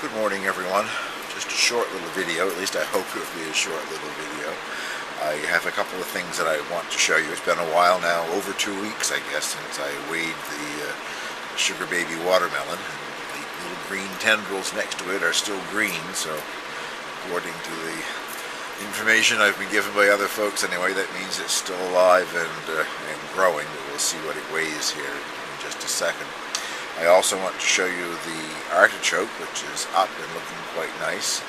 Good morning, everyone. Just a short little video, at least I hope it will be a short little video. I have a couple of things that I want to show you. It's been a while now, over 2 weeks I guess, since I weighed the sugar baby watermelon. The little green tendrils next to it are still green, so according to the information I've been given by other folks anyway, that means it's still alive and growing. But we'll see what it weighs here in just a second. I also want to show you the artichoke, which is up and looking quite nice,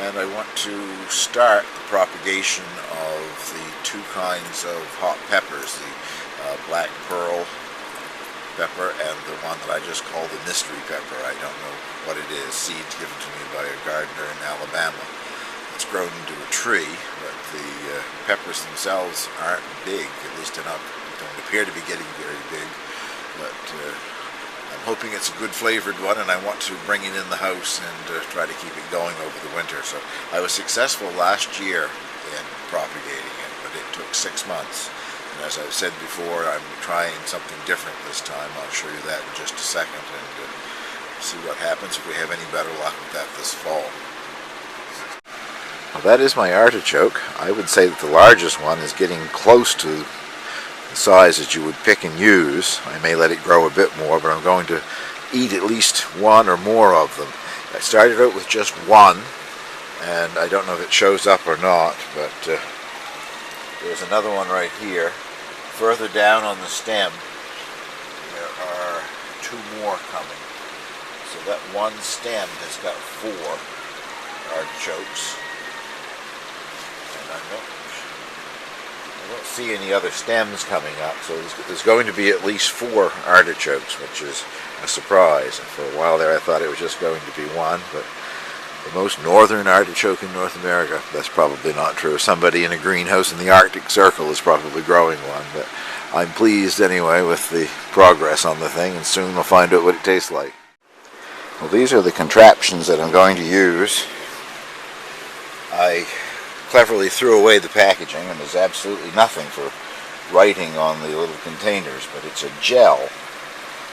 and I want to start the propagation of the two kinds of hot peppers, the black pearl pepper and the one that I just call the mystery pepper. I don't know what it is, seeds given to me by a gardener in Alabama. It's grown into a tree, but the peppers themselves aren't big, at least don't appear to be getting very big, but I'm hoping it's a good flavored one, and I want to bring it in the house and try to keep it going over the winter. So I was successful last year in propagating it, but it took 6 months. And as I've said before, I'm trying something different this time. I'll show you that in just a second and see what happens if we have any better luck with that this fall. Well, that is my artichoke. I would say that the largest one is getting close to the size that you would pick and use. I may let it grow a bit more, but I'm going to eat at least one or more of them. I started out with just one, and I don't know if it shows up or not, but there's another one right here. Further down on the stem, there are 2 more coming. So that one stem has got 4 artichokes. And I don't see any other stems coming up, so there's going to be at least 4 artichokes, which is a surprise. And for a while there I thought it was just going to be one, but the most northern artichoke in North America, that's probably not true. Somebody in a greenhouse in the Arctic Circle is probably growing one, but I'm pleased anyway with the progress on the thing, and soon we'll find out what it tastes like. Well, these are the contraptions that I'm going to use. I cleverly threw away the packaging, and there's absolutely nothing for writing on the little containers, but it's a gel,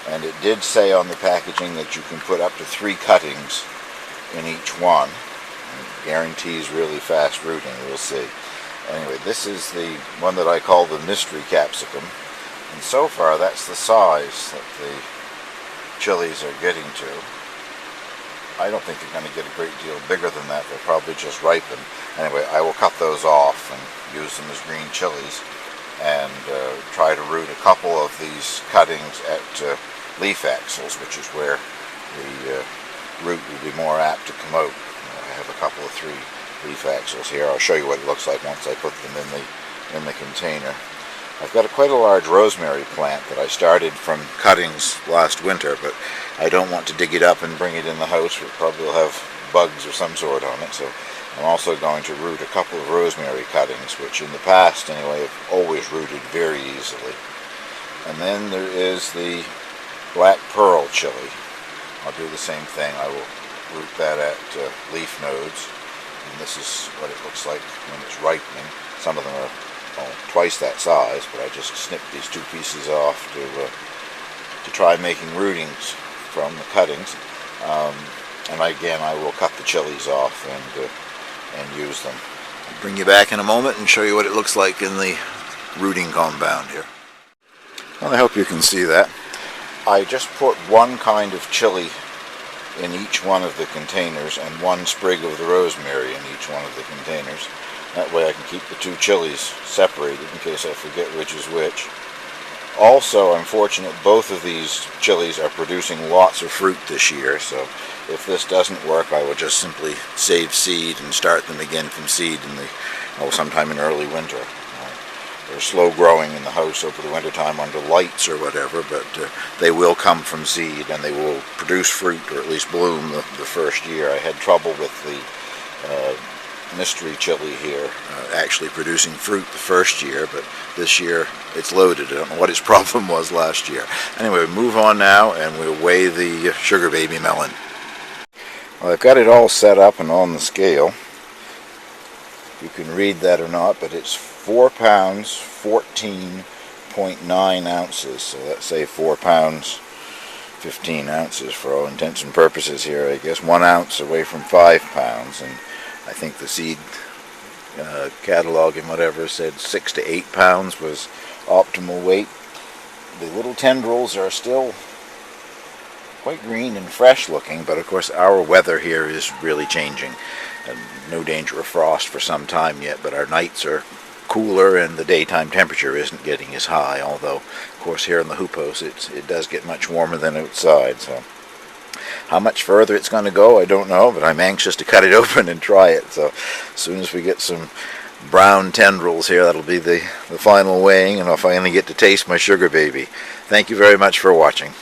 and it did say on the packaging that you can put up to 3 cuttings in each one. It guarantees really fast rooting, we'll see. Anyway, this is the one that I call the mystery capsicum, and so far that's the size that the chilies are getting to. I don't think they're going to get a great deal bigger than that. They'll probably just ripen. Anyway, I will cut those off and use them as green chilies, and try to root a couple of these cuttings at leaf axils, which is where the root will be more apt to come out. I have a couple of 3 leaf axils here. I'll show you what it looks like once I put them in the container. I've got quite a large rosemary plant that I started from cuttings last winter, but I don't want to dig it up and bring it in the house. It probably will have bugs of some sort on it, so I'm also going to root a couple of rosemary cuttings, which in the past anyway have always rooted very easily. And then there is the black pearl chili. I'll do the same thing. I will root that at leaf nodes, and this is what it looks like when it's ripening. Some of them are twice that size, but I just snipped these 2 pieces off to try making rootings from the cuttings. And again, I will cut the chilies off and use them. I'll bring you back in a moment and show you what it looks like in the rooting compound here. Well, I hope you can see that. I just put 1 kind of chili in each one of the containers and 1 sprig of the rosemary in each one of the containers. That way I can keep the 2 chilies separated in case I forget which is which. Also, I'm fortunate both of these chilies are producing lots of fruit this year, so if this doesn't work, I will just simply save seed and start them again from seed sometime in early winter. They're slow growing in the house over the winter time under lights or whatever, but they will come from seed and they will produce fruit, or at least bloom the first year. I had trouble with the mystery chili here actually producing fruit the first year, but this year it's loaded. I don't know what its problem was last year. Anyway, we move on now and we'll weigh the sugar baby melon. Well, I've got it all set up and on the scale. You can read that or not, but it's 4 pounds 14.9 ounces, so let's say 4 pounds 15 ounces for all intents and purposes here. I guess 1 ounce away from 5 pounds, and I think the seed catalog and whatever said 6 to 8 pounds was optimal weight. The little tendrils are still quite green and fresh looking, but of course our weather here is really changing. No danger of frost for some time yet, but our nights are cooler and the daytime temperature isn't getting as high, although of course here in the hoopos it does get much warmer than outside. So how much further it's going to go, I don't know, but I'm anxious to cut it open and try it. So as soon as we get some brown tendrils here, that'll be the final weighing, and I'll finally get to taste my sugar baby. Thank you very much for watching.